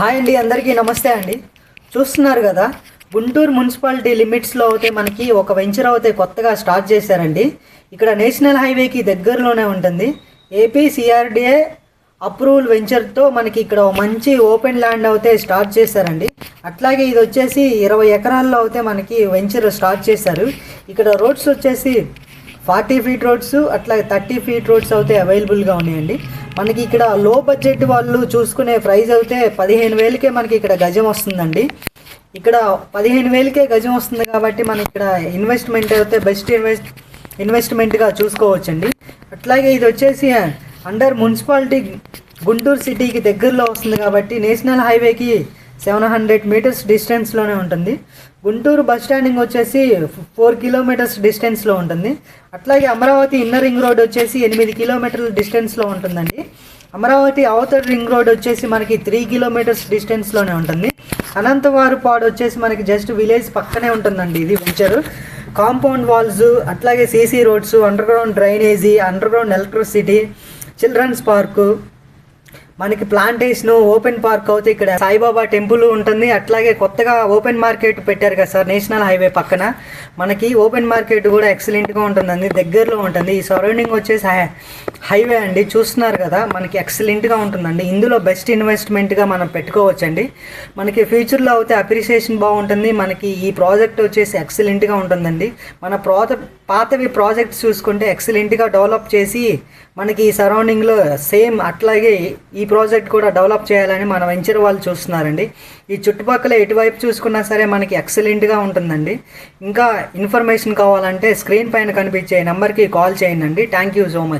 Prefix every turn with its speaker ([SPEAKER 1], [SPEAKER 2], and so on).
[SPEAKER 1] Hi అండి, అందరికీ నమస్తే అండి. చూస్తున్నారు కదా, గుంటూరు మున్సిపాలిటీ లిమిట్స్లో అయితే మనకి ఒక వెంచర్ అయితే కొత్తగా స్టార్ట్ చేశారండి. ఇక్కడ నేషనల్ హైవేకి దగ్గరలోనే ఉంటుంది. ఏపీ సిఆర్డిఏ అప్రూవల్ వెంచర్తో మనకి ఇక్కడ మంచి ఓపెన్ ల్యాండ్ అయితే స్టార్ట్ చేశారండి. అట్లాగే ఇది వచ్చేసి 20 ఎకరాల్లో అయితే మనకి వెంచర్ స్టార్ట్ చేశారు. ఇక్కడ రోడ్స్ వచ్చేసి 40 ఫీట్ రోడ్స్, అట్లాగే 30 ఫీట్ రోడ్స్ అయితే అవైలబుల్గా ఉన్నాయండి. మనకి ఇక్కడ లో బడ్జెట్ వాళ్ళు చూసుకునే ప్రైస్ అయితే 15,000కే మనకి ఇక్కడ గజం వస్తుందండి. ఇక్కడ 15,000కే గజం వస్తుంది కాబట్టి మనకి ఇక్కడ ఇన్వెస్ట్మెంట్ అయితే బెస్ట్ ఇన్వెస్ట్మెంట్గా చూసుకోవచ్చండి. అట్లాగే ఇది వచ్చేసి అండర్ మున్సిపాలిటీ గుంటూరు సిటీకి దగ్గరలో వస్తుంది కాబట్టి నేషనల్ హైవేకి 700 మీటర్స్ డిస్టెన్స్లోనే ఉంటుంది. గుంటూరు బస్ స్టాండింగ్ వచ్చేసి 4 కిలోమీటర్స్ డిస్టెన్స్లో ఉంటుంది. అట్లాగే అమరావతి ఇన్నర్ రింగ్ రోడ్ వచ్చేసి 8 కిలోమీటర్ల డిస్టెన్స్లో ఉంటుందండి. అమరావతి అవతర్ రింగ్ రోడ్ వచ్చేసి మనకి 3 కిలోమీటర్స్ డిస్టెన్స్లోనే ఉంటుంది. అనంతవారిపాడు వచ్చేసి మనకి జస్ట్ విలేజ్ పక్కనే ఉంటుందండి. ఇది వెంచరు కాంపౌండ్ వాల్స్, అట్లాగే CC roads, underground drainage, underground electricity, children's park, మనకి ప్లాంటేషన్, ఓపెన్ పార్క్ అయితే ఇక్కడ సాయిబాబా టెంపుల్ ఉంటుంది. అట్లాగే కొత్తగా ఓపెన్ మార్కెట్ పెట్టారు కదా సార్ నేషనల్ హైవే పక్కన, మనకి ఓపెన్ మార్కెట్ కూడా ఎక్సలెంట్గా ఉంటుందండి, దగ్గరలో ఉంటుంది. ఈ సరౌండింగ్ వచ్చేసి హైవే అండి, చూస్తున్నారు కదా, మనకి ఎక్సలెంట్గా ఉంటుందండి. ఇందులో బెస్ట్ ఇన్వెస్ట్మెంట్గా మనం పెట్టుకోవచ్చండి. మనకి ఫ్యూచర్లో అయితే అప్రిసియేషన్ బాగుంటుంది. మనకి ఈ ప్రాజెక్ట్ వచ్చేసి ఎక్సలెంట్గా ఉంటుందండి. మన పాతవి ప్రాజెక్ట్స్ చూసుకుంటే ఎక్సలెంట్గా డెవలప్ చేసి మనకి ఈ సరౌండింగ్లో సేమ్ అట్లాగే ఈ ప్రాజెక్ట్ కూడా డెవలప్ చేయాలని మన వెంచర్ వాళ్ళు చూస్తున్నారండి. ఈ చుట్టుపక్కల ఎటువైపు చూసుకున్నా సరే మనకి ఎక్సలెంట్గా ఉంటుందండి. ఇంకా ఇన్ఫర్మేషన్ కావాలంటే స్క్రీన్ పైన కనిపించే నెంబర్కి కాల్ చేయండి. Thank you so much.